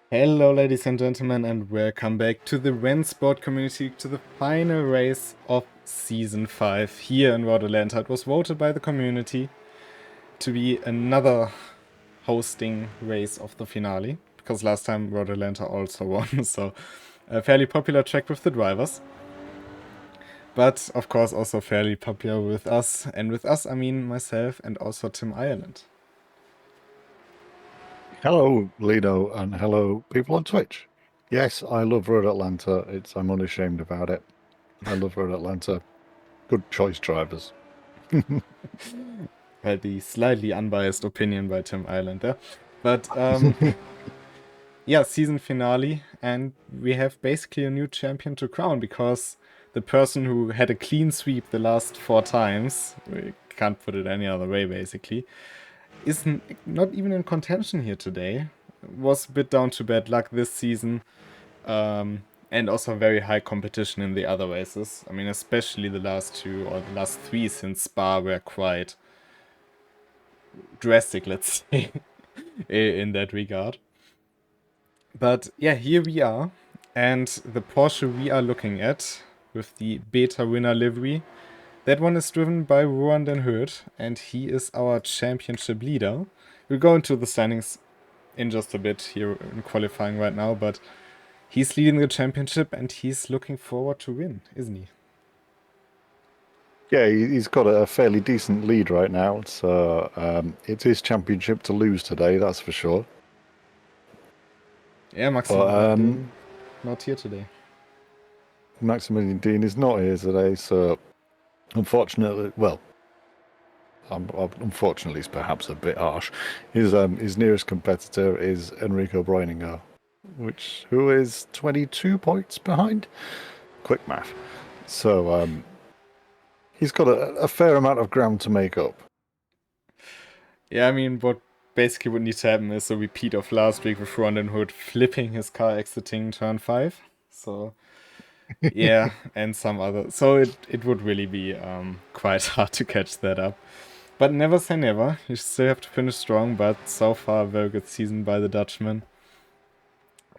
Hello ladies and gentlemen, and welcome back to the RENNSPORT community, to the final race of Season 5 here in Atlanta. It was voted by the community to be another hosting race of the finale, because last time Atlanta also won, so a fairly popular track with the drivers. But of course also fairly popular with us, and with us I mean myself and also Tim Ireland. Hello, Lido, and hello, people on Twitch. Yes, I love Road Atlanta. I'm unashamed about it. I love Road Atlanta. Good choice drivers. Well, the slightly unbiased opinion by Tim Ireland there. But yeah, season finale, and we have basically a new champion to crown, because the person who had a clean sweep the last 4 times, we can't put it any other way basically, is not even in contention here today. Was a bit down to bad luck this season, and also very high competition in the other races. I mean, especially the last 2 or the last 3 since Spa were quite drastic, let's say, in that regard. But yeah, here we are, and the Porsche we are looking at with the beta winner livery, that one is driven by Rohan den Hurt, and he is our championship leader. We'll go into the standings in just a bit here in qualifying right now, but he's leading the championship and he's looking forward to win, isn't he? Yeah, he's got a fairly decent lead right now, so it's his championship to lose today, that's for sure. Yeah, Maximilian not here today. Maximilian Dean is not here today, so unfortunately, well, unfortunately, it's perhaps a bit harsh. His nearest competitor is Enrico Breininger, who is 22 points behind. Quick math. So he's got a fair amount of ground to make up. Yeah, I mean, what basically would need to happen is a repeat of last week with Rohan den Hurt flipping his car exiting turn 5. So yeah, and some other. So it would really be quite hard to catch that up. But never say never. You still have to finish strong, but so far a very good season by the Dutchman.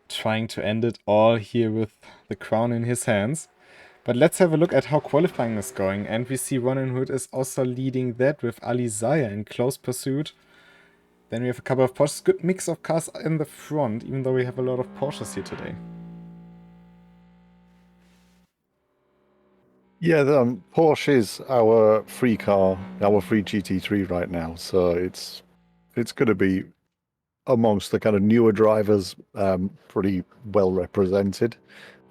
Trying to end it all here with the crown in his hands. But let's have a look at how qualifying is going. And we see Ronan Hood is also leading that with Ali Zaya in close pursuit. Then we have a couple of Porsches. Good mix of cars in the front, even though we have a lot of Porsches here today. Yeah, Porsche is our free car, our free GT3 right now. So it's going to be amongst the kind of newer drivers, pretty well represented.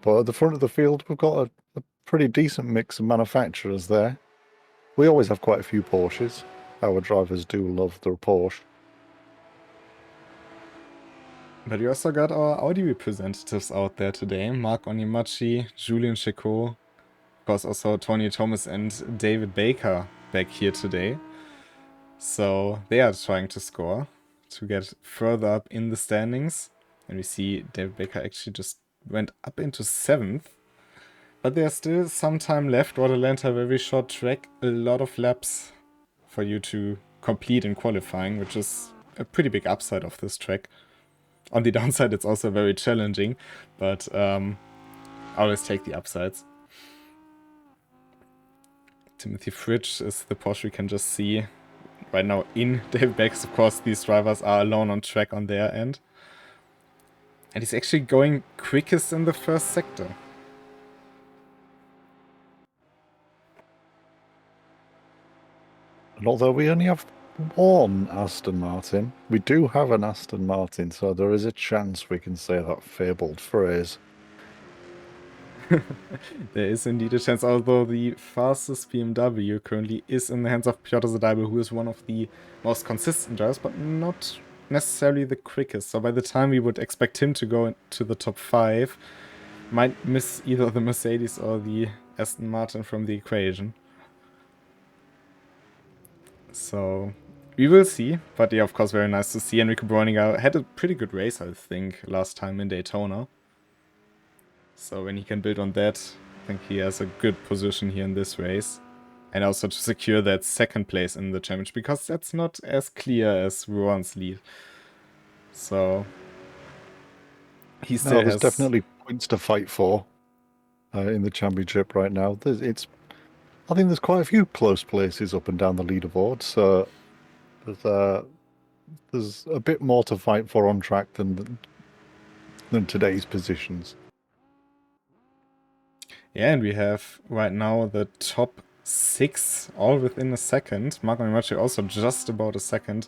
But at the front of the field, we've got a pretty decent mix of manufacturers there. We always have quite a few Porsches. Our drivers do love their Porsche. But we also got our Audi representatives out there today. Marc Onimachi, Julian Chicot, of course also Tony Thomas and David Baker back here today. So they are trying to score to get further up in the standings. And we see David Baker actually just went up into 7th. But there's still some time left. Atlanta, very short track, a lot of laps for you to complete in qualifying, which is a pretty big upside of this track. On the downside, it's also very challenging, but I always take the upsides. Timothy Fridge is the Porsche we can just see right now in David Baker's. Of course, these drivers are alone on track on their end. And he's actually going quickest in the first sector. And although we only have one Aston Martin, we do have an Aston Martin, so there is a chance we can say that fabled phrase. There is indeed a chance, although the fastest BMW currently is in the hands of Piotr Zadybel, who is one of the most consistent drivers, but not necessarily the quickest. So by the time we would expect him to go into the top 5, might miss either the Mercedes or the Aston Martin from the equation. So we will see, but yeah, of course, very nice to see. Enrico Breuninger had a pretty good race, I think, last time in Daytona. So when he can build on that, I think he has a good position here in this race. And also to secure that 2nd place in the championship, because that's not as clear as Rohan's lead. So He No, still there's has. definitely points to fight for in the championship right now. I think there's quite a few close places up and down the leaderboard, so there's a bit more to fight for on track than today's positions. Yeah, and we have right now the top 6 all within a second. Marco and Machi also just about a second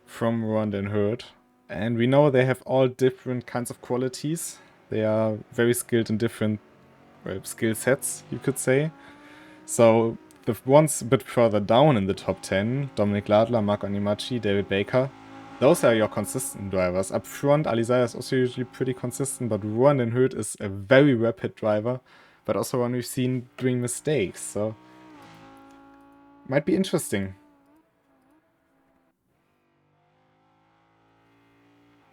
from Rond and Hurt. And we know they have all different kinds of qualities. They are very skilled in different skill sets, you could say. So the ones a bit further down in the top 10, Dominic Ladler, Marco Animachi, David Baker, those are your consistent drivers. Up front, Alizaya is also usually pretty consistent, but Ruan and Hurt is a very rapid driver, but also one we've seen doing mistakes, so might be interesting.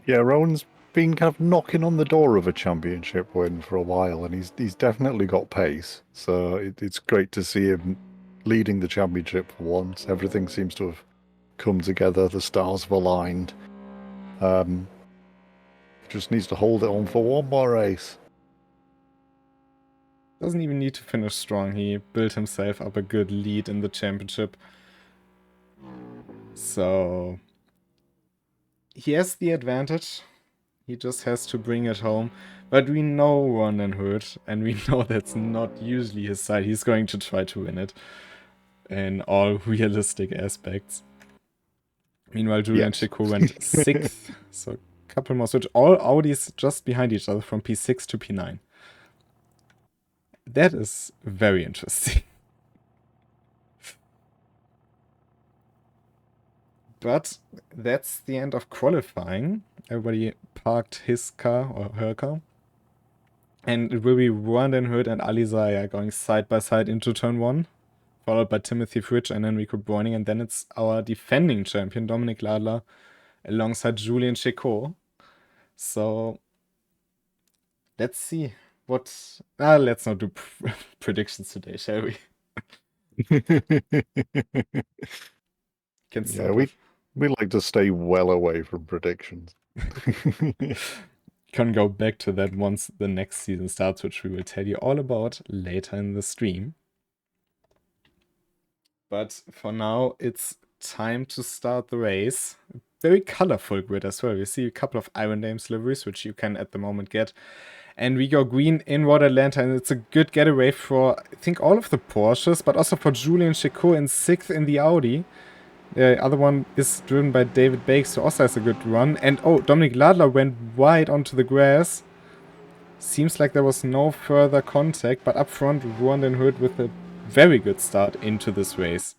Yeah, Rowan's been kind of knocking on the door of a championship win for a while, and he's definitely got pace. So it's great to see him leading the championship for once. Everything seems to have come together. The stars have aligned. Just needs to hold it on for one more race. Doesn't even need to finish strong. He built himself up a good lead in the championship. So he has the advantage. He just has to bring it home. But we know Ron and Hood, and we know that's not usually his side. He's going to try to win it in all realistic aspects. Meanwhile, Julian Yes. Chico went 6th, so a couple more switch. All Audis just behind each other from P6 to P9. That is very interesting. But that's the end of qualifying. Everybody parked his car or her car. And it will be Rwandan Hood and Alizaya going side by side into turn 1, followed by Timothy Fritsch and Enrico Breuning. And then it's our defending champion, Dominic Ladler, alongside Julian Checot. So let's see what. Let's not do predictions today, shall we? Can start with. We like to stay well away from predictions. Can go back to that once the next season starts, which we will tell you all about later in the stream. But for now, it's time to start the race. Very colorful grid as well. We see a couple of Iron Dames liveries, which you can at the moment get. And we go green in Road Atlanta, and it's a good getaway for, I think, all of the Porsches, but also for Julian Chicot in 6th in the Audi. The other one is driven by David Bakes, who also has a good run. And oh, Dominic Ladler went wide onto the grass. Seems like there was no further contact, but up front, Rwandan Hood with a very good start into this race.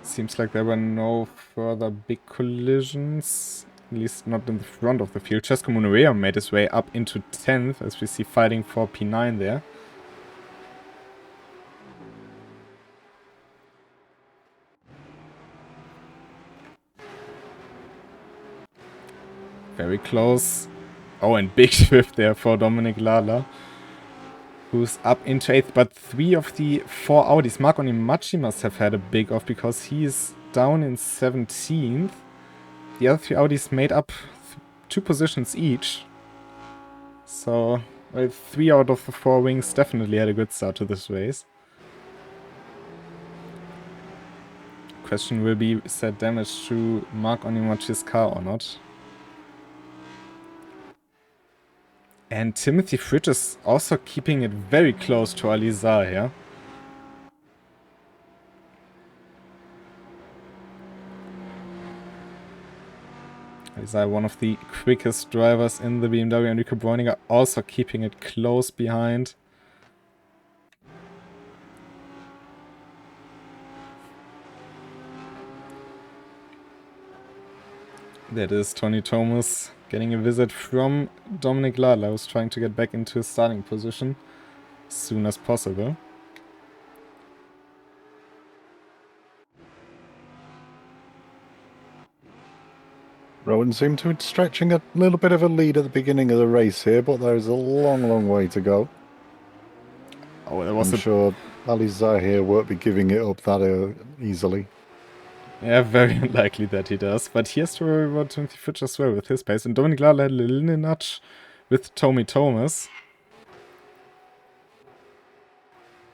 Seems like there were no further big collisions, at least not in the front of the field. Cesco Munorea made his way up into 10th, as we see fighting for P9 there. Very close. Oh, and big shift there for Dominic Ladler, who's up into 8th. But 3 of the 4 Audis, Marco Nimachi must have had a big off because he's down in 17th. The other 3 Audis made up 2 positions each. So, well, 3 out of the 4 wings definitely had a good start to this race. Question will be, is that damage to Mark Onimachi's car or not? And Timothy Fritsch is also keeping it very close to Alizar here. Alizar, one of the quickest drivers in the BMW. Enrico Breuninger also keeping it close behind. That is Tony Thomas getting a visit from Dominic Ladler, who's trying to get back into his starting position as soon as possible. Rowan seemed to be stretching a little bit of a lead at the beginning of the race here, but there's a long, long way to go. Oh, there was I'm sure Ali Zahir won't be giving it up that easily. Yeah, very unlikely that he does. But he has to worry about Timothy Fitch as well with his pace. And Dominic Lala had a little nudge with Tommy Thomas.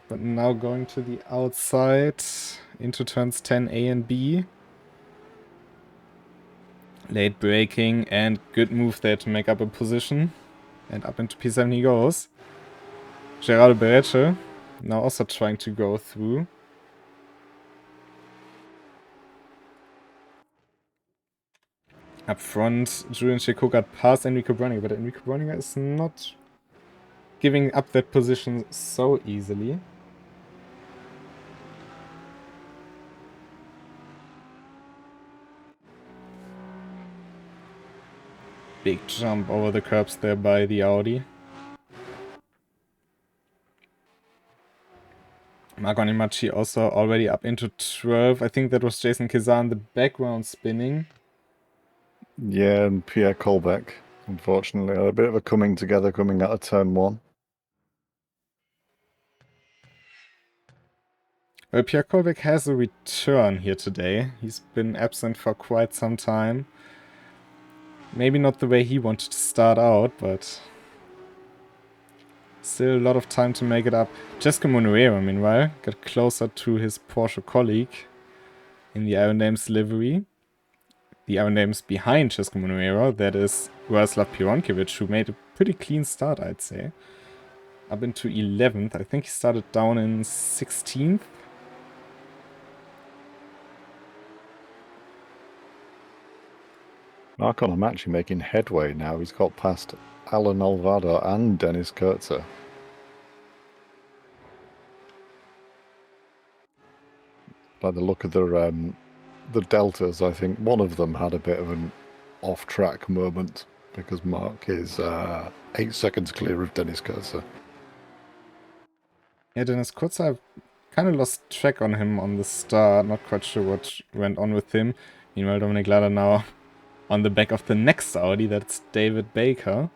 But now going to the outside into turns 10 A and B. Late braking and good move there to make up a position. And up into P7 he goes. Gerardo Bereche now also trying to go through. Up front, Julian Chico got past Enrico Browninger, but Enrico Browninger is not giving up that position so easily. Big jump over the curbs there by the Audi. Marco Animacci also already up into 12. I think that was Jason Kizar in the background spinning. Yeah, and Pierre Colbeck, unfortunately, a bit of a coming together coming out of turn 1. Well, Pierre Colbeck has a return here today. He's been absent for quite some time. Maybe not the way he wanted to start out, but still a lot of time to make it up. Cesco Monuero, meanwhile, got closer to his Porsche colleague in the Iron Names livery. The Iron Names behind Cesco Monuero, that is Raslav Pironkiewicz, who made a pretty clean start, I'd say. Up into 11th. I think he started down in 16th. Marcon, I'm actually making headway now. He's got past Alan Alvaro and Dennis Kurtzer. By the look of the deltas, I think one of them had a bit of an off-track moment because Mark is 8 seconds clear of Dennis Kurtzer. Yeah, Dennis Kurtzer, I kind of lost track on him on the start. Not quite sure what went on with him. Meanwhile, Dominic Lada now on the back of the next Audi. That's David Baker.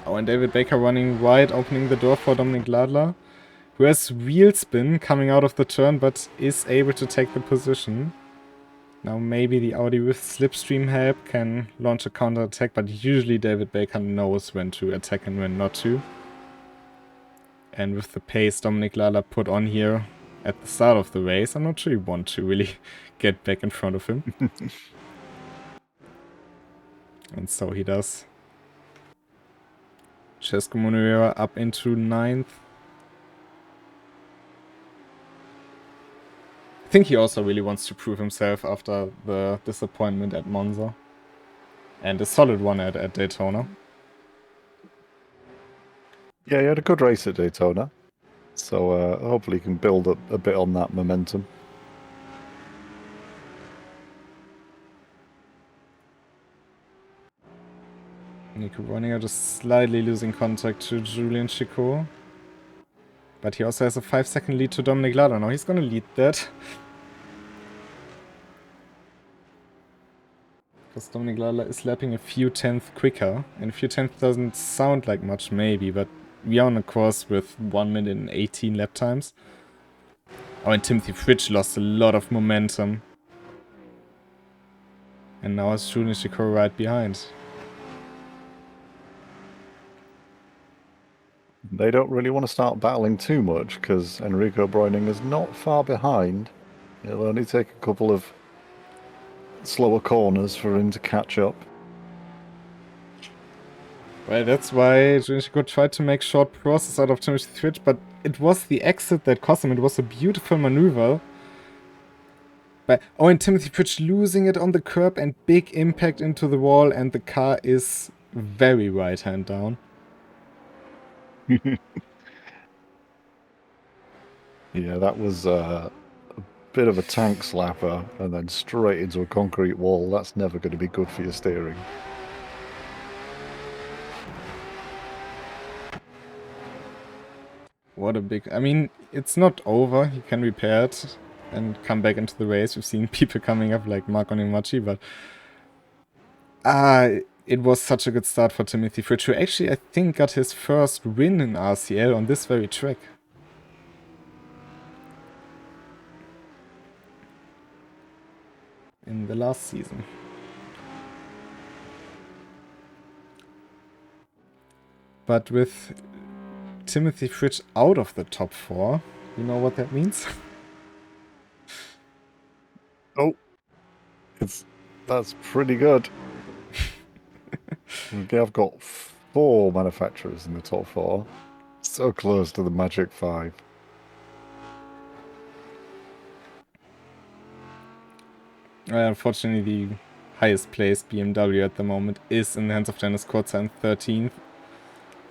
Oh, and David Baker running wide, opening the door for Dominic Ladler, who has wheel spin coming out of the turn, but is able to take the position. Now maybe the Audi with slipstream help can launch a counter attack, but usually David Baker knows when to attack and when not to. And with the pace Dominic Lala put on here at the start of the race, I'm not sure you want to really get back in front of him. And so he does. Cesco Monuera up into 9th. I think he also really wants to prove himself after the disappointment at Monza. And a solid one at Daytona. Yeah, he had a good race at Daytona. So hopefully he can build up a bit on that momentum. Nico Breuninger just slightly losing contact to Julian Chico. But he also has a 5-second lead to Dominic Lada. Now he's gonna lead that. Because Dominic Lala is lapping a few tenths quicker. And a few tenths doesn't sound like much, maybe, but we are on a course with 1 minute and 18 lap times. Oh, and Timothy Fritsch lost a lot of momentum. And now it's Julian Chico right behind. They don't really want to start battling too much because Enrico Breuning is not far behind. It'll only take a couple of slower corners for him to catch up. Well, that's why Julian Chico tried to make short process out of Timothy Fritsch, but it was the exit that cost him. It was a beautiful maneuver. But, oh, and Timothy Fritsch losing it on the curb and big impact into the wall, and the car is very right hand down. Yeah, that was a bit of a tank slapper and then straight into a concrete wall. That's never going to be good for your steering. What a big... I mean, it's not over. He can repair it and come back into the race. We've seen people coming up like Marco Nimacci, but... it was such a good start for Timothy Fritsch, who actually, I think, got his first win in RCL on this very track. In the last season. But with Timothy Fritsch out of the top 4, you know what that means? Oh, that's pretty good. I've got 4 manufacturers in the top 4. So close to the magic 5. Unfortunately, the highest placed BMW at the moment is in the hands of Dennis Kurzer in 13th.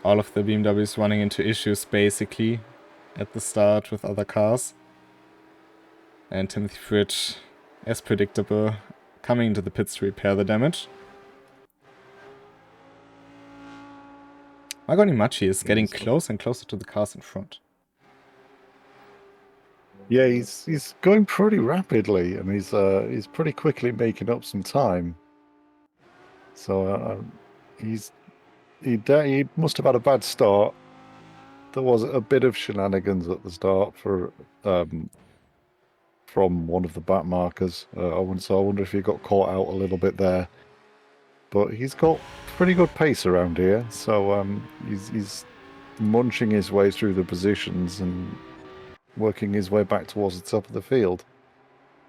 All of the BMWs running into issues, basically, at the start with other cars. And Timothy Fritsch, as predictable, coming into the pits to repair the damage. Marco Nimachi is getting closer and closer to the cars in front. Yeah, he's going pretty rapidly, and he's pretty quickly making up some time. So he must have had a bad start. There was a bit of shenanigans at the start from one of the back markers. I wonder if he got caught out a little bit there. But he's got pretty good pace around here, so he's munching his way through the positions and working his way back towards the top of the field.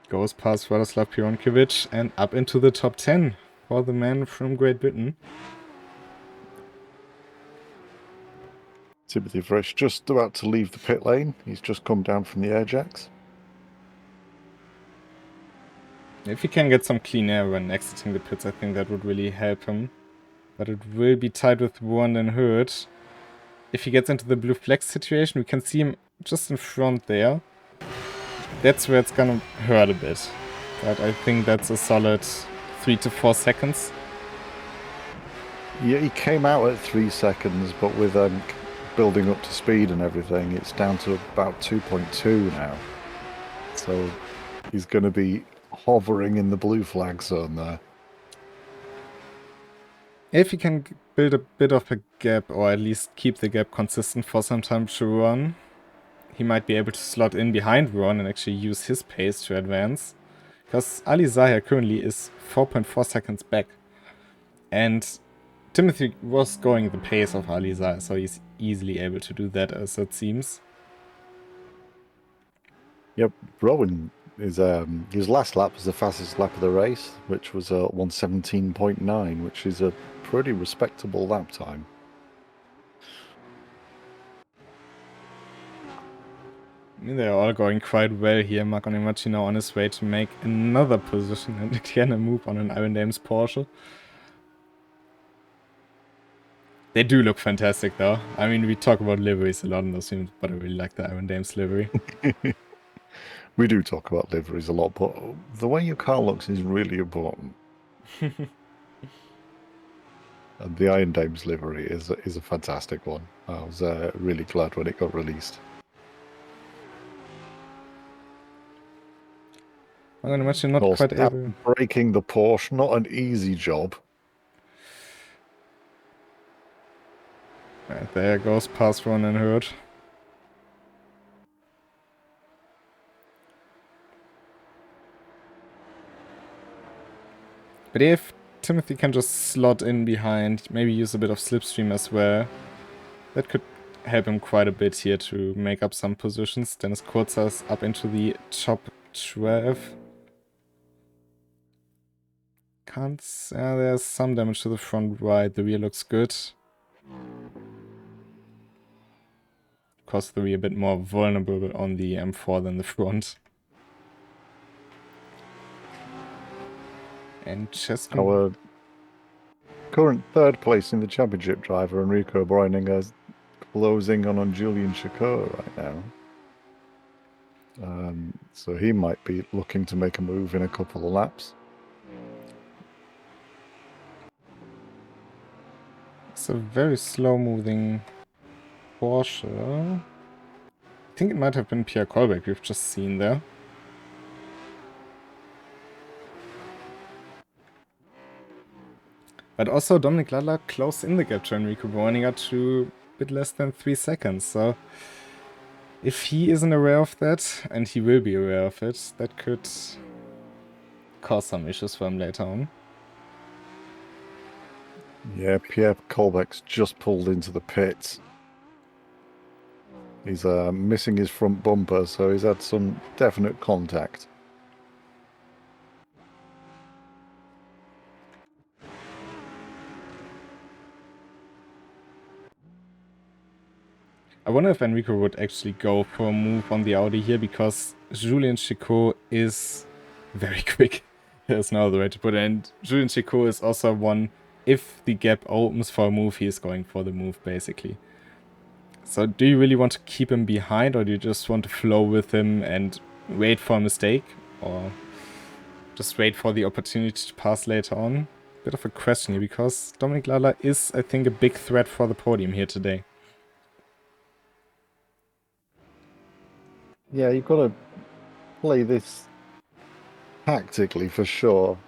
Goes past Radoslav Pironkovic and up into the top 10 for the man from Great Britain. Timothy Fritsch just about to leave the pit lane. He's just come down from the air jacks. If he can get some clean air when exiting the pits, I think that would really help him. But it will be tied with Warren and Hurt. If he gets into the blue flag situation, we can see him just in front there. That's where it's gonna hurt a bit. But I think that's a solid 3 to 4 seconds. Yeah, he came out at 3 seconds, but with building up to speed and everything, it's down to about 2.2 now. So he's going to be hovering in the blue flag zone there. If he can build a bit of a gap, or at least keep the gap consistent for some time to run, he might be able to slot in behind Ron and actually use his pace to advance. Because Ali Zahir currently is 4.4 seconds back. And Timothy was going the pace of Ali Zahir, so he's easily able to do that, as it seems. Yep, Rowan is his last lap was the fastest lap of the race, which was 1:17.9, which is a pretty respectable lap time. I mean, they're all going quite well here. Marco Nimachi now on his way to make another position and again a move on an Iron Dames Porsche. They do look fantastic, though. I mean, we talk about liveries a lot in those films, but I really like the Iron Dames livery. We do talk about liveries a lot, but the way your car looks is really important. And the Iron Dames livery is a fantastic one. I was really glad when it got released. I'm going to mention not also, quite able. Breaking the Porsche, not an easy job. Right, there goes past Ron and Hurt. But if Timothy can just slot in behind, maybe use a bit of slipstream as well, that could help him quite a bit here to make up some positions. Dennis Kurzers up into the top 12. There's some damage to the front right. The rear looks good. Of course, the rear a bit more vulnerable on the M4 than the front. And Cheskin. Our current third place in the championship driver, Enrico Breininger, is closing on Julian Shakur right now. So he might be looking to make a move in a couple of laps. It's a very slow-moving Porsche. I think it might have been Pierre Colbeck we've just seen there. But also Dominik Ladler closed in the gap to Enrico Bräuninger to a bit less than 3 seconds. So if he isn't aware of that, and he will be aware of it, that could cause some issues for him later on. Yeah, Pierre Colbeck's just pulled into the pits. He's missing his front bumper, so he's had some definite contact. I wonder if Enrico would actually go for a move on the Audi here, because Julien Chicot is very quick. There's no other way to put it. And Julien Chicot is also one, if the gap opens for a move, he is going for the move, basically. So do you really want to keep him behind, or do you just want to flow with him and wait for a mistake? Or just wait for the opportunity to pass later on? Bit of a question here, because Dominik Ladler is, I think, a big threat for the podium here today. Yeah, you've got to play this tactically for sure.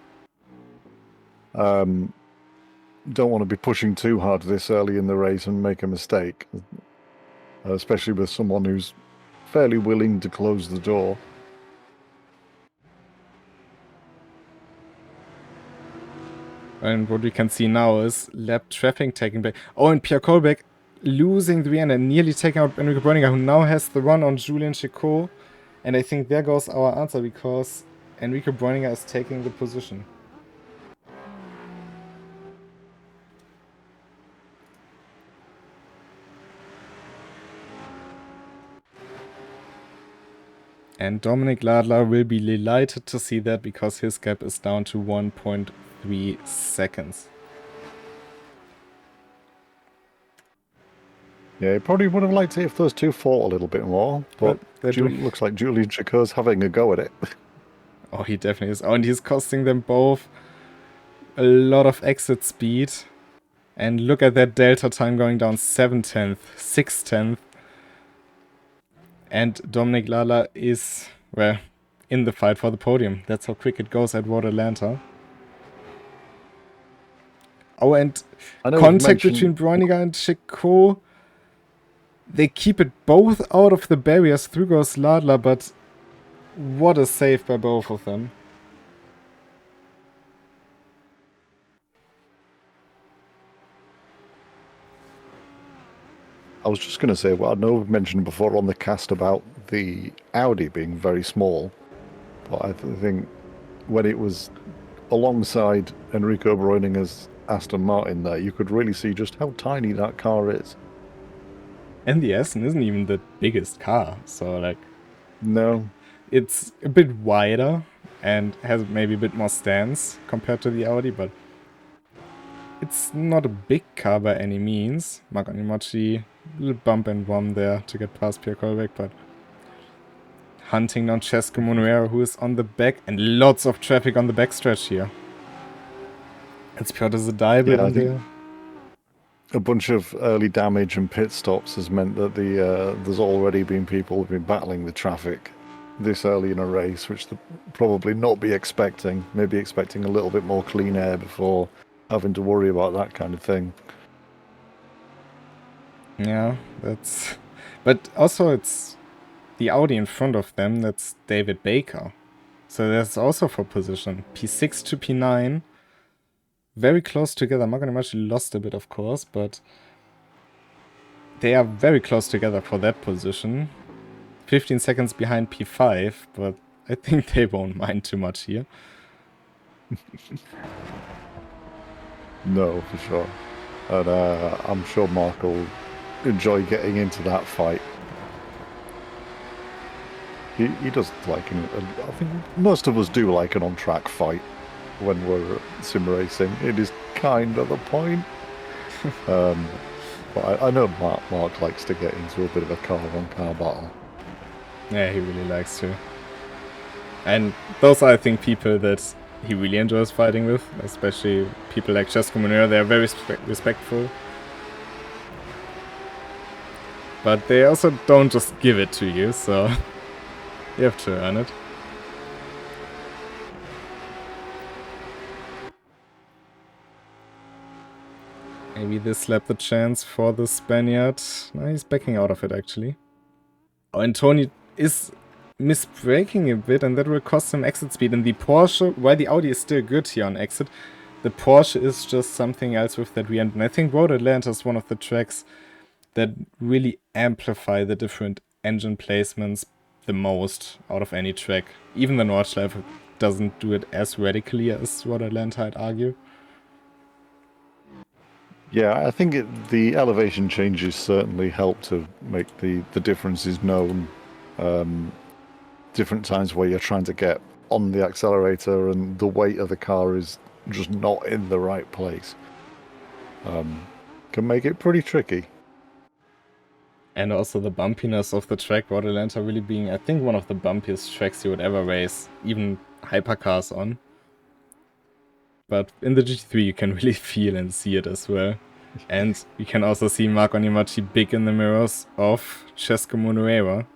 Don't want to be pushing too hard this early in the race and make a mistake, especially with someone who's fairly willing to close the door. And what we can see now is lap traffic taking back. Oh, and Pierre Colbeck losing the end and nearly taking out Enrico Bräuninger, who now has the run on Julien Chicot. And I think there goes our answer, because Enrico Bräuninger is taking the position. And Dominik Ladler will be delighted to see that, because his gap is down to 1.3 seconds. Yeah, he probably would have liked it if those two fought a little bit more, but looks like Julien Chicot's having a go at it. Oh, he definitely is. Oh, and he's costing them both a lot of exit speed. And look at that delta time going down 7/10, 6/10. And Dominik Ladler is, well, in the fight for the podium. That's how quick it goes at Road Atlanta. Oh, and contact between Bräuninger and Chicot. They keep it both out of the barriers. Through goes Ladler, but what a save by both of them. I was just going to say, well, I know we've mentioned before on the cast about the Audi being very small, but I think when it was alongside Enrico Bräuninger's Aston Martin there, you could really see just how tiny that car is. And the Aston isn't even the biggest car, so like... No. It's a bit wider and has maybe a bit more stance compared to the Audi, but it's not a big car by any means. Marc Animacci, a little bump and bomb there to get past Pierre Colbeck, but hunting down Cesco Monuero, who is on the back, and lots of traffic on the backstretch here. It's Piotr Zadajbel in there. A bunch of early damage and pit stops has meant that there's already been people who've been battling the traffic this early in a race, which they'll probably not be expecting. Maybe expecting a little bit more clean air before having to worry about that kind of thing. Yeah, that's... But also it's the Audi in front of them, that's David Baker. So that's also for position. P6 to P9. Very close together. Marc Animacci lost a bit, of course, but they are very close together for that position. 15 seconds behind P5, but I think they won't mind too much here. No, for sure. And I'm sure Mark will enjoy getting into that fight. He does like an... I think most of us do like an on-track fight when we're sim racing. It is kind of the point. But I know Mark likes to get into a bit of a car-on-car battle. Yeah, he really likes to. And those are, I think, people that he really enjoys fighting with, especially people like Cesco Monuero. They are very respectful. But they also don't just give it to you, so you have to earn it. Maybe this left the chance for the Spaniard. No, he's backing out of it, actually. Oh, and Tony is misbraking a bit, and that will cost him exit speed. And the Porsche, while the Audi is still good here on exit, the Porsche is just something else with that rear end. And I think Road Atlanta is one of the tracks that really amplify the different engine placements the most out of any track. Even the Nordschleife doesn't do it as radically as Road Atlanta, I'd argue. Yeah, I think the elevation changes certainly help to make the differences known. Different times where you're trying to get on the accelerator and the weight of the car is just not in the right place. Can make it pretty tricky. And also the bumpiness of the track, Road Atlanta really being, I think, one of the bumpiest tracks you would ever race, even hypercars on. But in the GT3 you can really feel and see it as well. And you can also see Marco Animacci big in the mirrors of Cesco Monuera.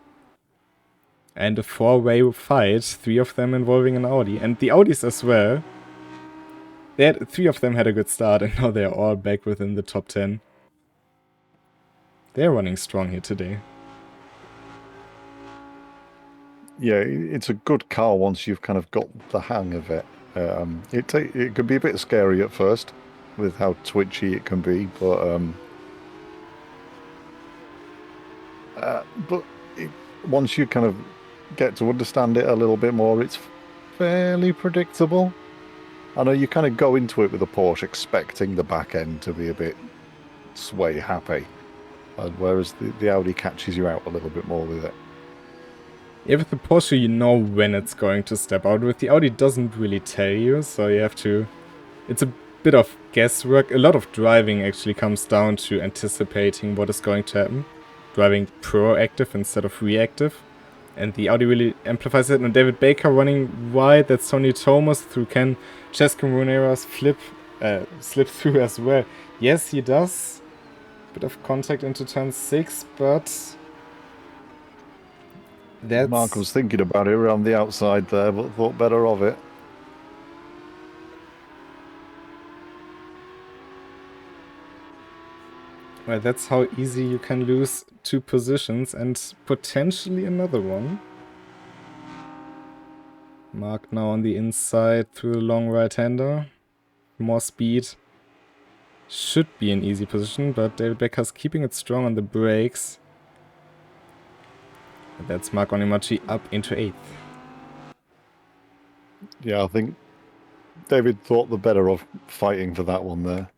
And a 4-way fight, 3 of them involving an Audi. And the Audis as well. 3 of them had a good start, and now they're all back within the top 10. They're running strong here today. Yeah, it's a good car once you've kind of got the hang of it. It can be a bit scary at first with how twitchy it can be, but once you kind of get to understand it a little bit more, it's fairly predictable. I know you kind of go into it with a Porsche expecting the back end to be a bit sway happy, whereas the Audi catches you out a little bit more with it. Yeah, with the Porsche you know when it's going to step out. With the Audi it doesn't really tell you, so you have to... It's a bit of guesswork. A lot of driving actually comes down to anticipating what is going to happen. Driving proactive instead of reactive. And the Audi really amplifies it. And David Baker running wide, that's Tony Thomas through Ken Cesco Monuera's slip through as well. Yes, he does. Bit of contact into turn 6, but... That's... Mark was thinking about it around the outside there, but thought better of it. Well, that's how easy you can lose 2 positions and potentially another one. Mark now on the inside through the long right-hander. More speed. Should be an easy position, but David Becker's keeping it strong on the brakes. And that's Marco Animacci up into 8th. Yeah, I think David thought the better of fighting for that one there.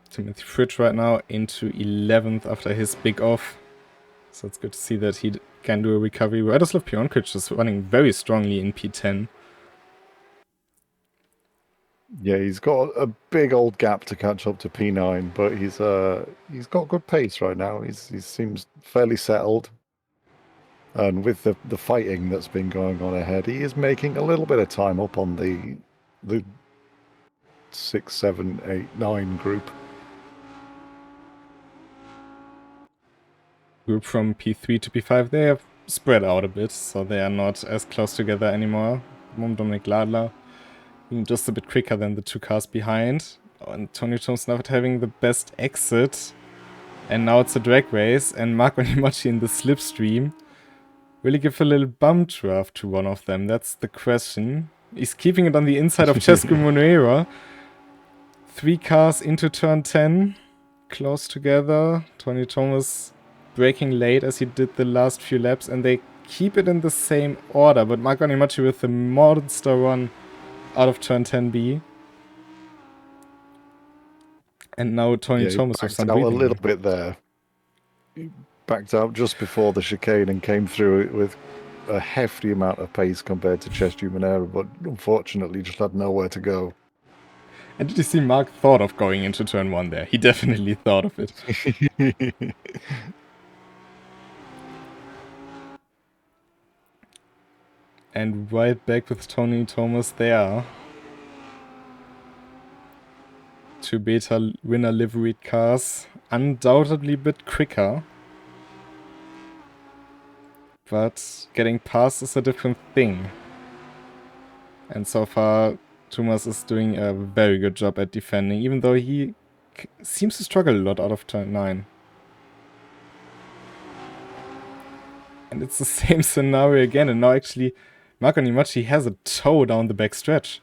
Timothy Fridge right now into 11th after his big off. So it's good to see that he can do a recovery. Radoslav Pionkic is running very strongly in P10. Yeah, he's got a big old gap to catch up to P9, but he's got good pace right now. He seems fairly settled. And with the fighting that's been going on ahead, he is making a little bit of time up on the 6, 7, 8, 9 group. Group from P3 to P5, they have spread out a bit, so they are not as close together anymore. Dominic Ladler being just a bit quicker than the 2 cars behind. And Tony Thomas not having the best exit. And now it's a drag race, and Marco Animacci in the slipstream. Will he give a little bump draft to one of them? That's the question. He's keeping it on the inside of Cesco Monuera. 3 cars into turn 10. Close together. Tony Thomas braking late as he did the last few laps, and they keep it in the same order. But Marco Animacci with the monster run out of turn 10B. And now Tony Thomas with some out breathing. A little bit there. He backed out just before the chicane and came through it with a hefty amount of pace compared to Cesco Monuera, but unfortunately just had nowhere to go. And did you see Mark thought of going into turn 1 there? He definitely thought of it. And right back with Tony Thomas there. 2 beta winner liveried cars. Undoubtedly a bit quicker. But getting past is a different thing. And so far, Thomas is doing a very good job at defending, even though he seems to struggle a lot out of turn 9. And it's the same scenario again, and now actually Mark Onimachi has a toe down the back stretch.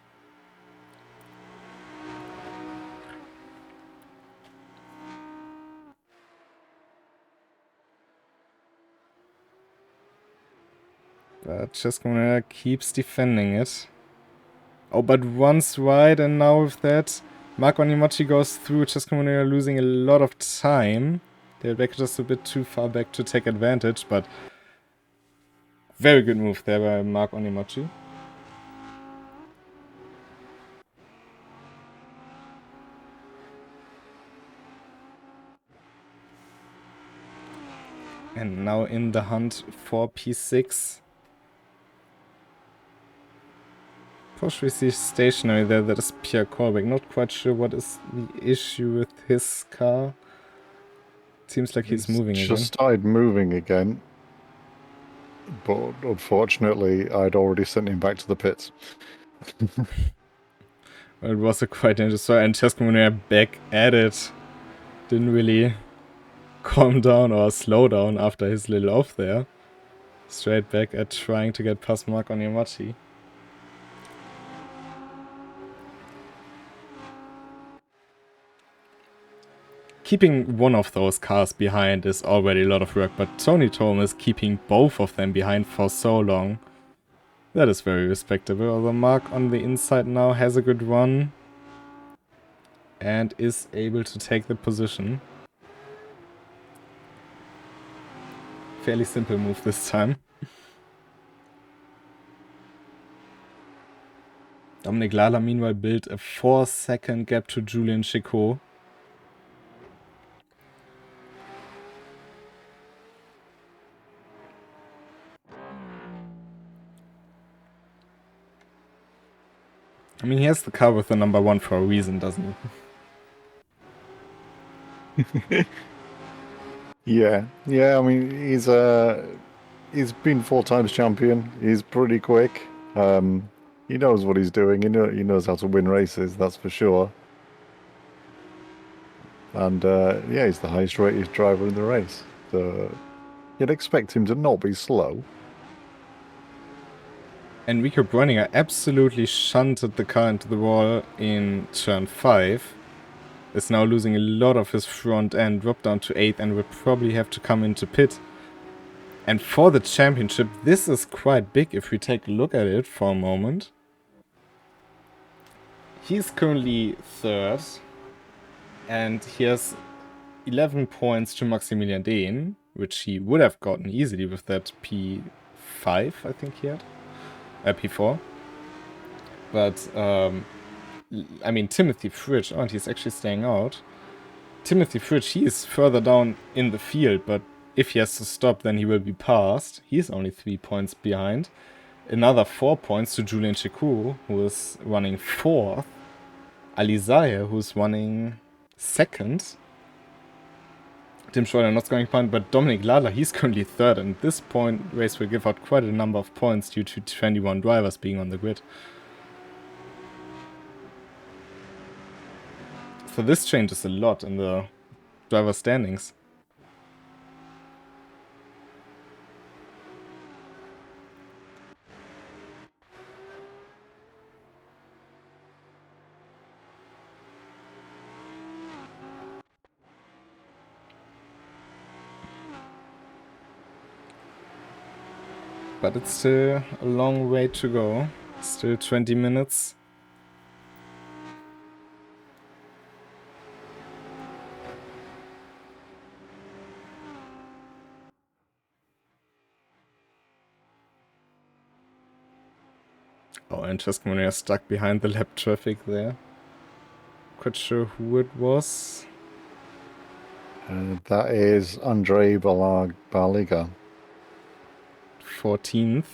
But Cheskamune keeps defending it. Oh, but once wide, and now with that, Mark Onimachi goes through. Cheskamune losing a lot of time. They're back just a bit too far back to take advantage, but very good move there by Mark Onimachi. And now in the hunt for P6. Push we see stationary there, that is Pierre Colbeck. Not quite sure what is the issue with his car. Seems like he's moving again. Just started moving again. But unfortunately, I'd already sent him back to the pits. Well, it was a quite dangerous start, and Cheskamune back at it. Didn't really calm down or slow down after his little off there. Straight back at trying to get past Mark Onimachi. Keeping one of those cars behind is already a lot of work, but Tony Thomas keeping both of them behind for so long. That is very respectable. Although Mark on the inside now has a good run and is able to take the position. Fairly simple move this time. Dominic Lala meanwhile built a 4-second gap to Julian Chicot. I mean, he has the car with the number 1 for a reason, doesn't he? Yeah. I mean, he's been 4 times champion. He's pretty quick. He knows what he's doing. He knows how to win races. That's for sure. And yeah, he's the highest rated driver in the race. So you'd expect him to not be slow. Enrico Bräuninger absolutely shunted the car into the wall in turn 5. Is now losing a lot of his front end, dropped down to 8th, and will probably have to come into pit. And for the championship, this is quite big if we take a look at it for a moment. He's currently 3rd, and he has 11 points to Maximilian Dehn, which he would have gotten easily with that P5, I think he had. P4. But, I mean, Timothy Fridge, and he's actually staying out. Timothy Fridge, he is further down in the field, but if he has to stop, then he will be passed. He's only 3 points behind. Another 4 points to Julian Chicot, who is running 4th. Ali Zahe, who's running 2nd. Tim Schroeder not going point, but Dominic Lala, he's currently 3rd, and this point race will give out quite a number of points due to 21 drivers being on the grid. So this changes a lot in the driver standings. But it's still a long way to go. Still 20 minutes. Oh, and Cheskamune is stuck behind the lap traffic there. Quite sure who it was. That is Andrei Baliga. 14th.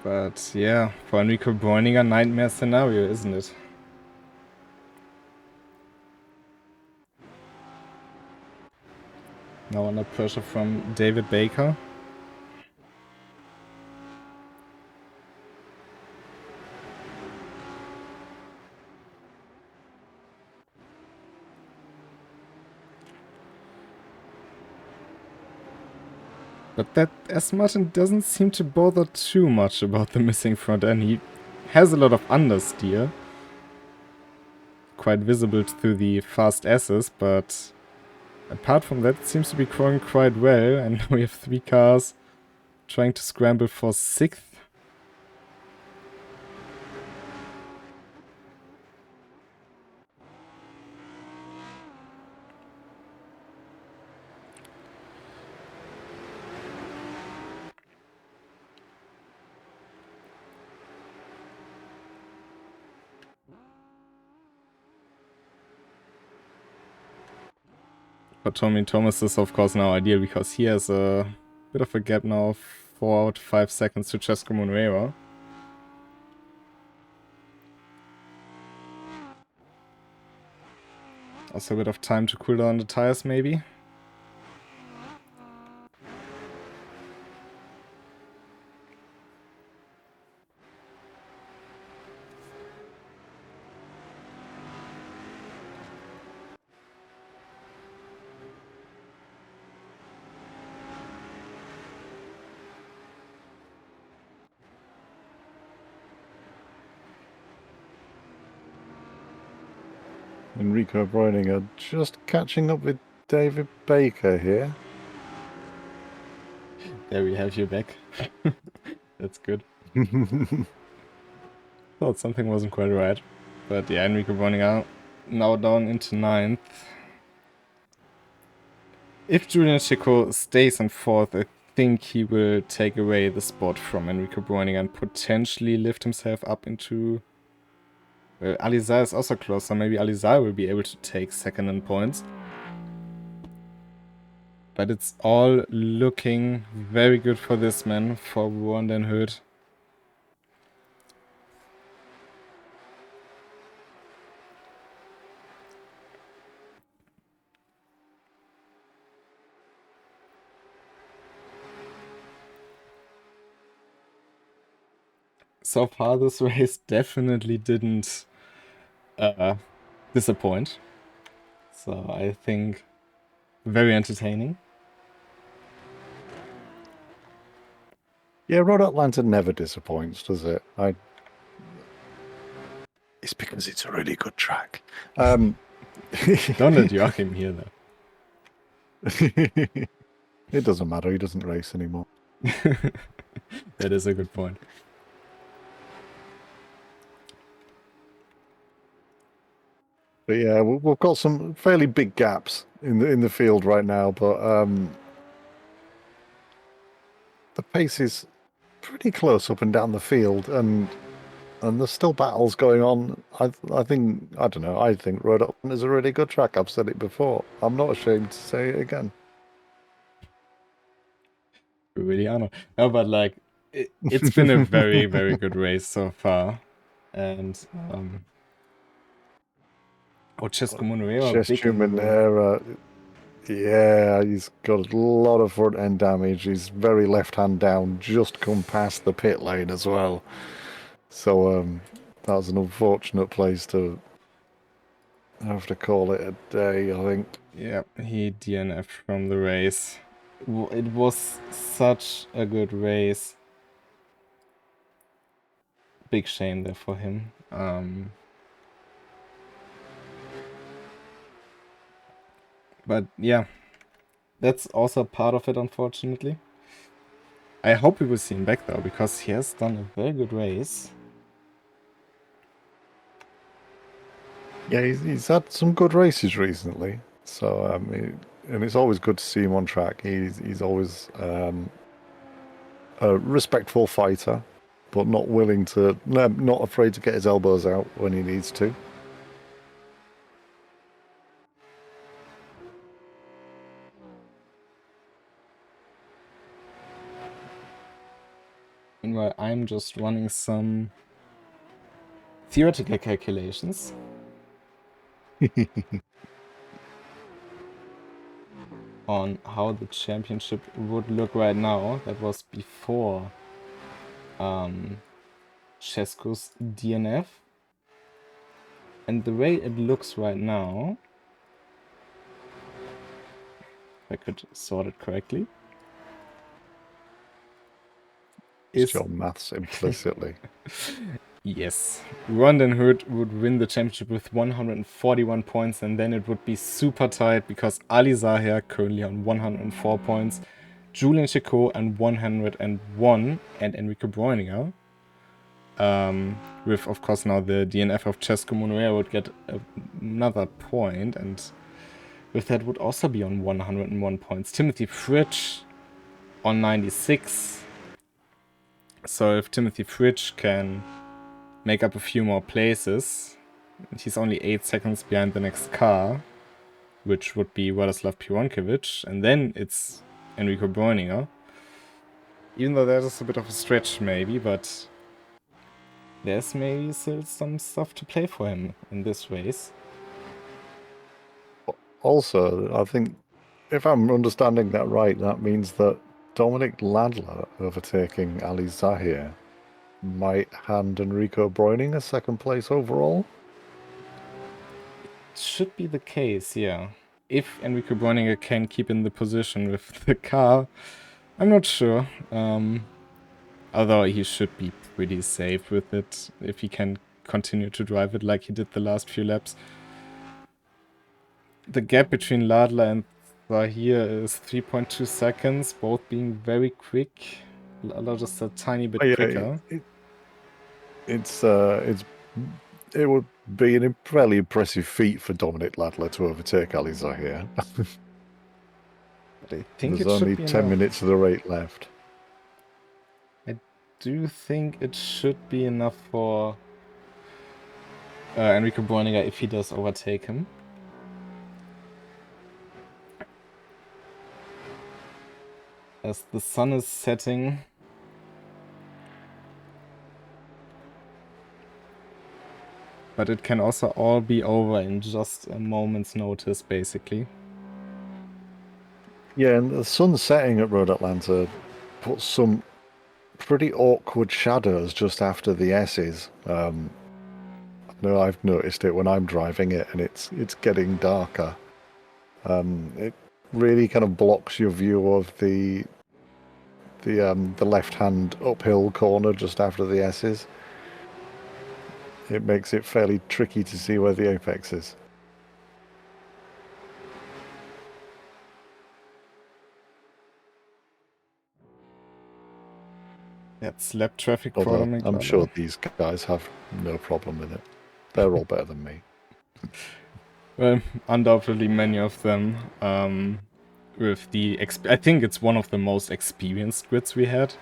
But yeah, for Enrico Bräuninger, nightmare scenario, isn't it? Now under pressure from David Baker. But that S. Martin doesn't seem to bother too much about the missing front end. He has a lot of understeer, quite visible through the fast S's, but apart from that, it seems to be growing quite well. And now we have 3 cars trying to scramble for 6th. But Tommy Thomas is of course now ideal because he has a bit of a gap now of 4 to 5 seconds to Cesco Monuera. Also a bit of time to cool down the tires maybe. Enrico Bräuninger just catching up with David Baker here. There we have you back. That's good. Thought something wasn't quite right. But yeah, Enrico Bräuninger now down into 9th. If Julian Chico stays in 4th, I think he will take away the spot from Enrico Bräuninger and potentially lift himself up into... Well, Alizar is also closer. Maybe Alizar will be able to take 2nd in points. But it's all looking very good for this man, for Warren Den Hood. So far, this race definitely didn't disappoint. So I think very entertaining. Yeah, Road Atlanta never disappoints, does it? It's because it's a really good track. Don't let Joachim hear that. It doesn't matter. He doesn't race anymore. That is a good point. But yeah, we've got some fairly big gaps in the field right now, but the pace is pretty close up and down the field, and there's still battles going on. I think Road Upland is a really good track. I've said it before. I'm not ashamed to say it again. We really are not. No, but like it's been a very, very good race so far. And Cesco Monuera, big in the Monuera, yeah, he's got a lot of front end damage. He's very left hand down, just come past the pit lane as well. So that was an unfortunate place to have to call it a day, I think. Yeah, he DNF'd from the race. It was such a good race. Big shame there for him. But yeah, that's also part of it, unfortunately. I hope we will see him back though, because he has done a very good race. Yeah, he's had some good races recently. So and it's always good to see him on track. He's always a respectful fighter, but not afraid to get his elbows out when he needs to. Meanwhile, I'm just running some theoretical calculations. On how the championship would look right now. That was before Cesco's DNF. And the way it looks right now, if I could sort it correctly, It's your maths implicitly. Yes. Rondon Hood would win the championship with 141 points, and then it would be super tight because Ali Zahir currently on 104 points, Julian Chicot on 101, and Enrico Bräuninger. With, of course, now the DNF of Cesco Monuera would get another point, and with that would also be on 101 points. Timothy Fritsch on 96. So if Timothy Fritsch can make up a few more places, he's only 8 seconds behind the next car, which would be Władysław Piłonkiewicz, and then it's Enrico Bräuninger. Even though that is a bit of a stretch maybe, but there's maybe still some stuff to play for him in this race. Also, I think, if I'm understanding that right, that means that Dominic Ladler overtaking Ali Zahir might hand Enrico Bräuninger second place overall? Should be the case, yeah. If Enrico Bräuninger can keep in the position with the car, I'm not sure. Although he should be pretty safe with it if he can continue to drive it like he did the last few laps. The gap between Ladler and Zahir is 3.2 seconds, both being very quick. Ladler just a tiny bit quicker. It would be a fairly impressive feat for Dominic Ladler to overtake Ali Zahir. But I think there's only 10 minutes of the race left. I do think it should be enough for Enrico Bräuninger if he does overtake him. As the sun is setting, but it can also all be over in just a moment's notice, basically. Yeah, and the sun setting at Road Atlanta puts some pretty awkward shadows just after the S's. No, I've noticed it when I'm driving it, and it's getting darker. It really kind of blocks your view of the left-hand uphill corner just after the S's. It makes it fairly tricky to see where the apex is. That's lap traffic. Although I'm sure these guys have no problem with it. They're all better than me. Well, undoubtedly many of them. With the I think it's one of the most experienced grids we had.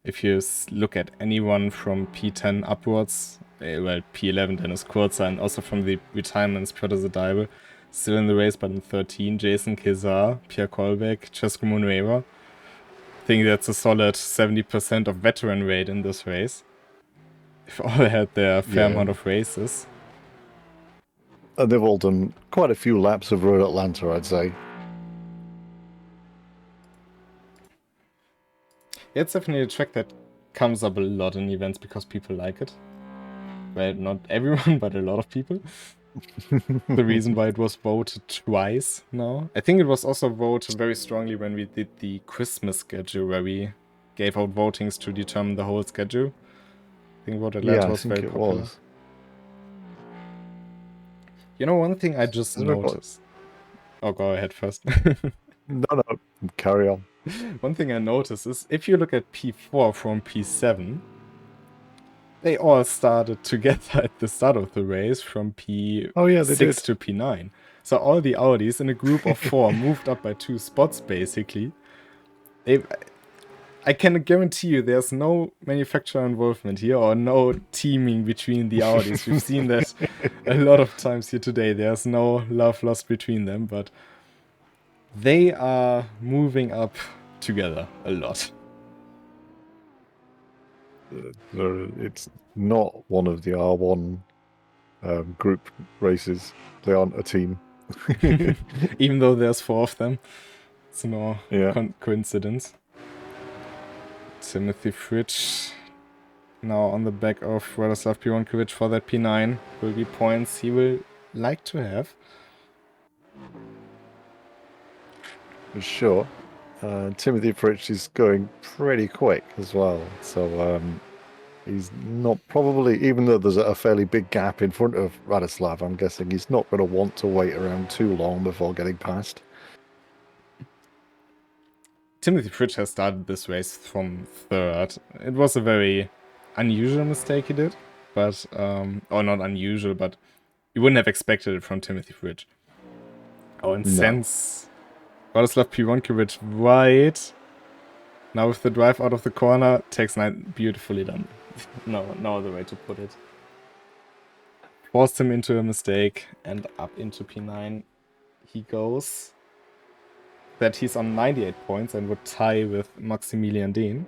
If you look at anyone from P10 upwards, well, P11 Dennis Kurzer, and also from the retirements, Piotr Zadaibe, still in the race, but in 13, Jason Kezar, Pierre Kolbeck, Cesco Monuera. I think that's a solid 70% of veteran rate in this race. They've all had their fair amount of races. And they've all done quite a few laps of Road Atlanta, I'd say. It's definitely a track that comes up a lot in events because people like it. Well, not everyone, but a lot of people. The reason why it was voted twice now. I think it was also voted very strongly when we did the Christmas schedule, where we gave out votings to determine the whole schedule. I think Road Atlanta was very popular. You know, one thing I just noticed. Oh, go ahead first. No, carry on. One thing I noticed is if you look at P4 from P7, they all started together at the start of the race from P6 to P9. So all the Audis in a group of 4 moved up by 2 spots, basically. I can guarantee you there's no manufacturer involvement here or no teaming between the Audis. We've seen that a lot of times here today. There's no love lost between them, but they are moving up together a lot. It's not one of the R1 group races. They aren't a team. Even though there's 4 of them. It's no Yeah. coincidence. Timothy Fritsch now on the back of Radoslav Pironkovic for that P9 will be points he will like to have. For sure. Timothy Fritsch is going pretty quick as well. So he's not probably, even though there's a fairly big gap in front of Radoslav, I'm guessing he's not going to want to wait around too long before getting past. Timothy Fritsch has started this race from 3rd. It was a very unusual mistake he did, but, or not unusual, but you wouldn't have expected it from Timothy Fritsch. Oh, and since Radoslav Pironkovic right now with the drive out of the corner, takes 9, beautifully done. No other way to put it. Forced him into a mistake and up into P9 he goes. That he's on 98 points and would tie with Maximilian Dehn.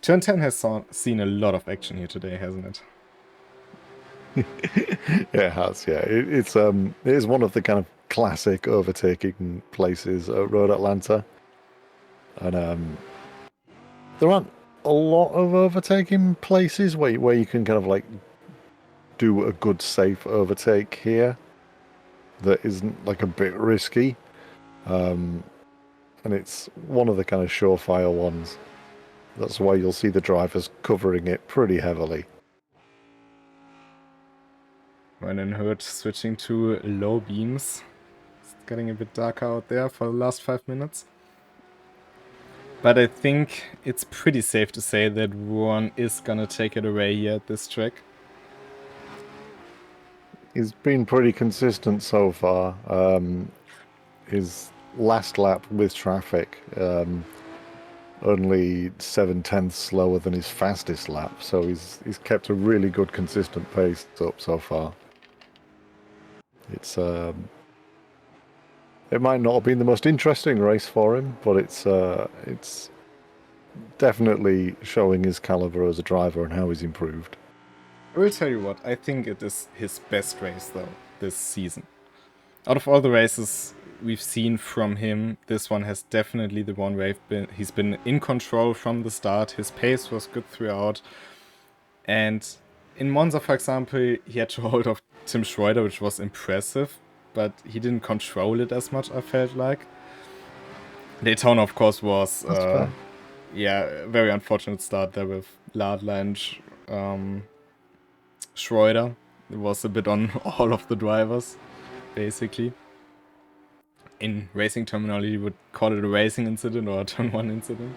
Turn 10 has seen a lot of action here today, hasn't it? Yeah, it has. Yeah, it is one of the kind of classic overtaking places at Road Atlanta, and there aren't a lot of overtaking places where you can kind of like do a good safe overtake here that isn't like a bit risky, and it's one of the kind of surefire ones. That's why you'll see the drivers covering it pretty heavily. Rennen Hood switching to low beams. It's getting a bit darker out there for the last 5 minutes. But I think it's pretty safe to say that Ron is gonna take it away here at this track. He's been pretty consistent so far. His last lap with traffic, only 7/10 slower than his fastest lap, so he's kept a really good consistent pace up so far. It's it might not have been the most interesting race for him, but it's definitely showing his caliber as a driver and how he's improved. I will tell you what, I think it is his best race though this season. Out of all the races we've seen from him, this one has definitely the one where he's been in control from the start. His pace was good throughout. And in Monza, for example, he had to hold off Tim Schroeder, which was impressive, but he didn't control it as much, I felt like. Daytona, of course, was yeah, a very unfortunate start there with Ladler and Schroeder. It was a bit on all of the drivers, basically. In racing terminology, you would call it a racing incident or a turn 1 incident.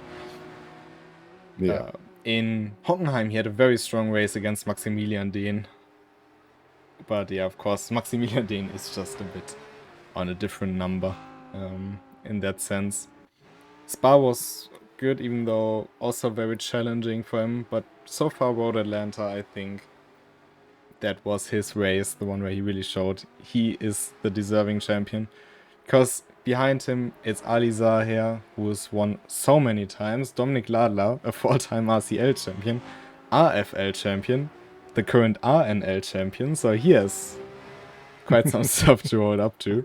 Yeah. In Hockenheim, he had a very strong race against Maximilian Dehn. But yeah, of course, Maximilian Dehn is just a bit on a different number in that sense. Spa was good, even though also very challenging for him. But so far, Road Atlanta, I think that was his race, the one where he really showed he is the deserving champion. Because behind him, it's Ali Zaher, who has won so many times. Dominik Ladler, a 4-time RCL champion, RFL champion, the current RNL champion. So he has quite some stuff to hold up to.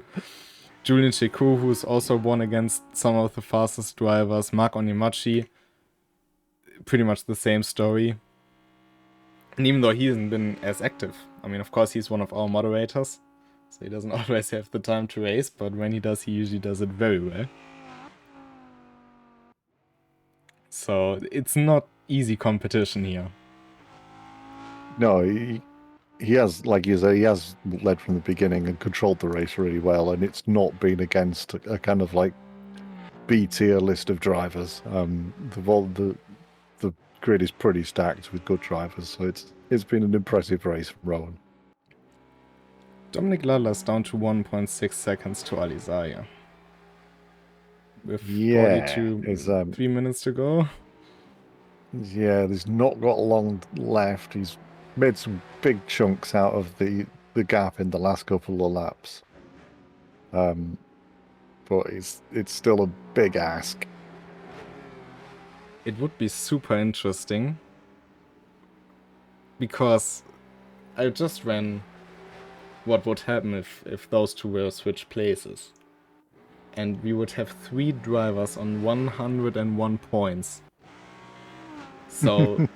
Julian Chekou, who's also won against some of the fastest drivers. Mark Onyemachi, pretty much the same story. And even though he hasn't been as active, I mean, of course, he's one of our moderators. So he doesn't always have the time to race, but when he does, he usually does it very well. So it's not easy competition here. No, he has, like you say, he has led from the beginning and controlled the race really well, and it's not been against a kind of like B-tier list of drivers. The grid is pretty stacked with good drivers, so it's been an impressive race from Rowan. Dominik Ladler's down to 1.6 seconds to Ali Zaher. With 3 minutes to go. Yeah, he's not got long left. He's made some big chunks out of the gap in the last couple of laps. but it's still a big ask. It would be super interesting because I just ran what would happen if those two were switched places. And we would have 3 drivers on 101 points. So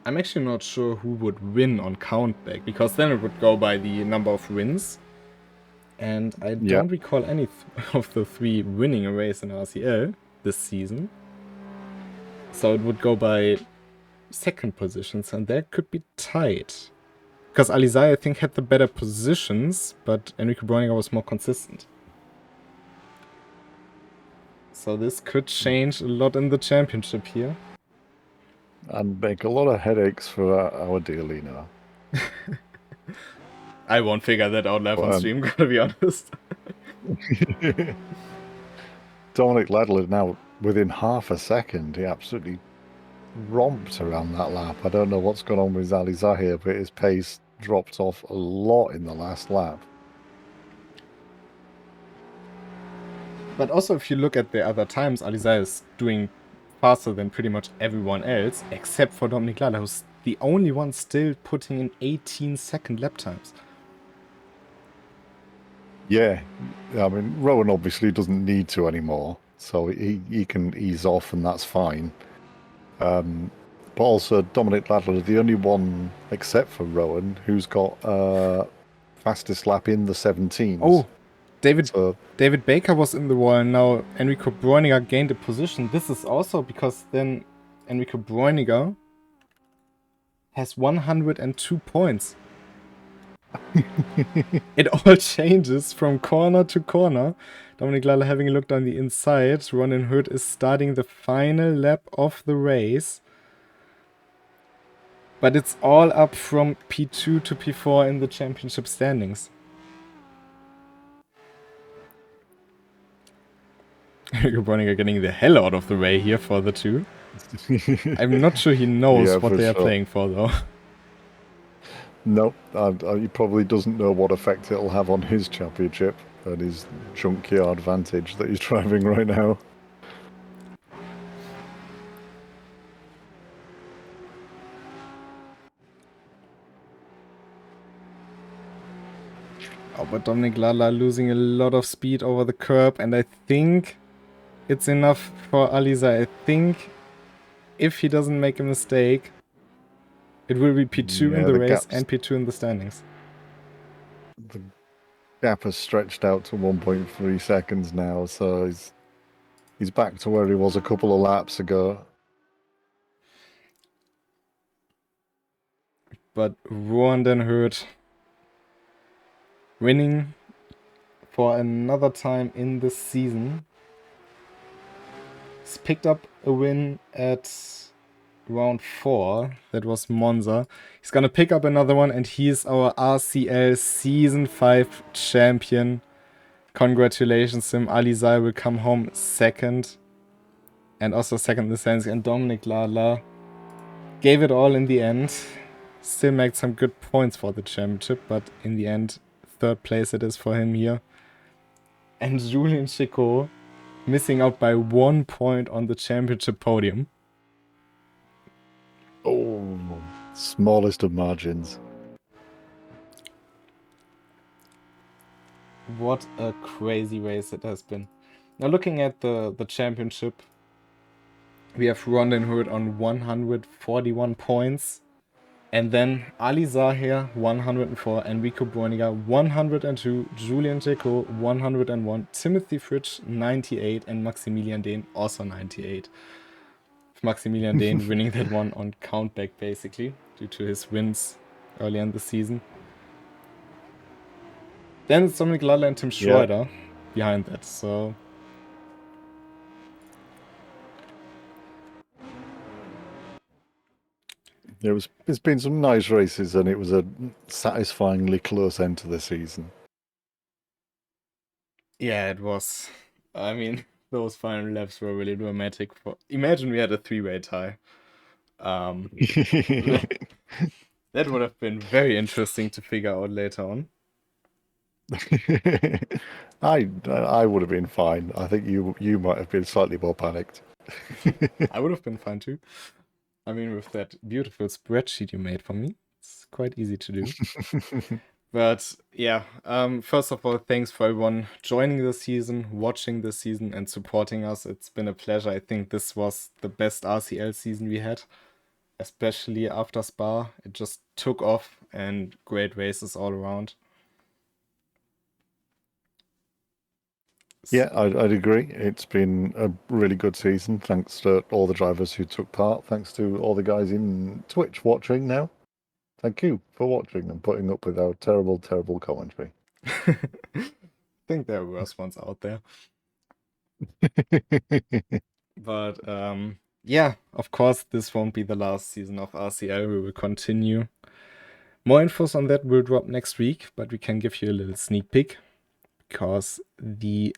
I'm actually not sure who would win on countback, because then it would go by the number of wins. And I don't recall any of the 3 winning a race in RCL this season. So it would go by second positions, and that could be tight. Because Alizai, I think, had the better positions, but Enrico Breuninger was more consistent. So this could change a lot in the championship here. And make a lot of headaches for our dear Lena. I won't figure that out live on stream, gotta be honest. Dominic Ladler now within half a second. He absolutely romped around that lap. I don't know what's gone on with Ali Zahir, but his pace dropped off a lot in the last lap. But also, if you look at the other times, Ali Zahir is doing faster than pretty much everyone else, except for Dominic Ladler, who's the only one still putting in 18-second lap times. Yeah, I mean, Rowan obviously doesn't need to anymore, so he can ease off and that's fine. But also, Dominic Ladler, the only one, except for Rowan, who's got fastest lap in the 17s. Oh, David Baker was in the wall, and now Enrico Breuninger gained a position. This is also because then Enrico Breuninger has 102 points. It all changes from corner to corner. Dominic Ladler having a look down the inside. Ronan Hurt is starting the final lap of the race. But it's all up from P2 to P4 in the championship standings. Enrico Breuninger getting the hell out of the way here for the 2. I'm not sure he knows what they are playing for, though. Nope, he probably doesn't know what effect it'll have on his championship and his junkyard Vantage that he's driving right now. Oh, but Dominic Ladler losing a lot of speed over the curb, and I think it's enough for Aliza. I think if he doesn't make a mistake, it will be P2 in the race and P2 in the standings. The gap has stretched out to 1.3 seconds now, so he's back to where he was a couple of laps ago. But Rowan Den Hurt winning for another time in this season. He's picked up a win at round 4. That was Monza. He's gonna pick up another one, and he's our RCL Season 5 champion. Congratulations to him. Alizai will come home second. And also second in the standings. And Dominic Ladler gave it all in the end. Still made some good points for the championship, but in the end, 3rd place it is for him here. And Julien Chicot missing out by 1 point on the championship podium. Oh, smallest of margins. What a crazy race it has been. Now looking at the championship, we have Ronan Hurt on 141 points. And then Ali Zahir 104, Enrico Breuninger 102, Julien Chicot 101, Timothy Fritsch 98, and Maximilian Dehn also 98. Maximilian Dehn winning that one on countback basically, due to his wins early in the season. Then it's Dominic Ladler and Tim Schroeder behind that, so... It's been some nice races, and it was a satisfyingly close end to the season. Yeah, it was. I mean, those final laps were really dramatic. Imagine we had a 3-way tie. That would have been very interesting to figure out later on. I would have been fine. I think you might have been slightly more panicked. I would have been fine too. I mean, with that beautiful spreadsheet you made for me, it's quite easy to do. But yeah, first of all, thanks for everyone joining the season, watching the season, and supporting us. It's been a pleasure. I think this was the best RCL season we had, especially after Spa. It just took off and great races all around. Yeah, I'd agree. It's been a really good season. Thanks to all the drivers who took part. Thanks to all the guys in Twitch watching now. Thank you for watching and putting up with our terrible, terrible commentary. I think there are worse ones out there. But yeah, of course, this won't be the last season of RCL. We will continue. More infos on that will drop next week, but we can give you a little sneak peek because the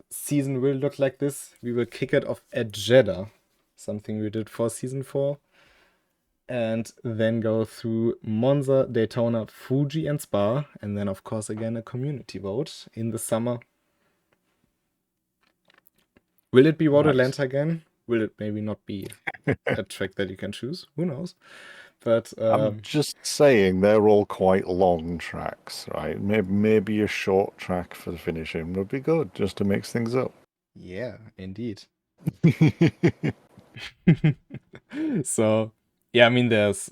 season will look like this. We will kick it off at Jeddah, something we did for season 4, and then go through Monza, Daytona, Fuji, and Spa, and then, of course, again, a community vote in the summer. Will it be Road Atlanta again? Will it maybe not be a track that you can choose? Who knows? But I'm just saying they're all quite long tracks, right? Maybe a short track for the finishing would be good, just to mix things up. yeah, indeed. So, yeah, I mean, there's,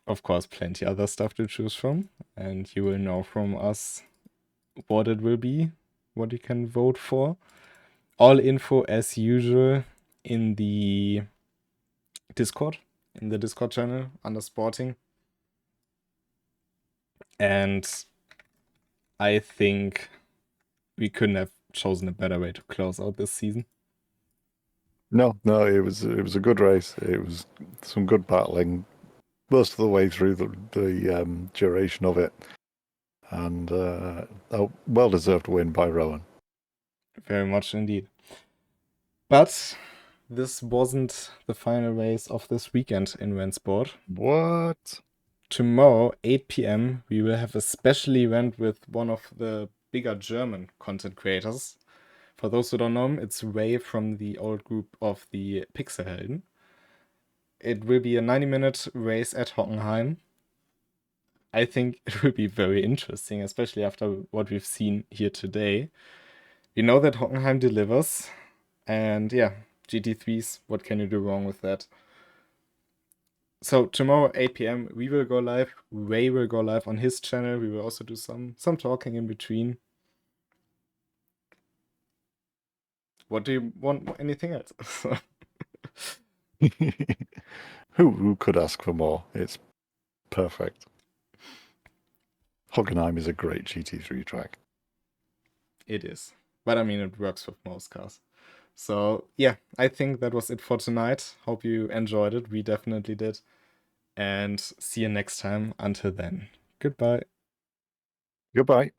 of course, plenty other stuff to choose from, and you will know from us what it will be, what you can vote for. All info, as usual, in the Discord, channel under Sporting. And I think we couldn't have chosen a better way to close out this season. No, it was a good race. It was some good battling most of the way through the duration of it, and a well-deserved win by Rowan. Very much indeed. But this wasn't the final race of this weekend in RENNSPORT. What? Tomorrow, 8 p.m., we will have a special event with one of the bigger German content creators. For those who don't know him, it's Ray from the old group of the Pixelhelden. It will be a 90-minute race at Hockenheim. I think it will be very interesting, especially after what we've seen here today. We know that Hockenheim delivers, and yeah, GT3s, what can you do wrong with that? So tomorrow, 8 p.m., we will go live. Ray will go live on his channel. We will also do some talking in between. What do you want? Anything else? Who could ask for more? It's perfect. Hockenheim is a great GT3 track. It is. But I mean, it works with most cars. So yeah, I think that was it for tonight. Hope you enjoyed it. We definitely did. And see you next time. Until then, goodbye. Goodbye.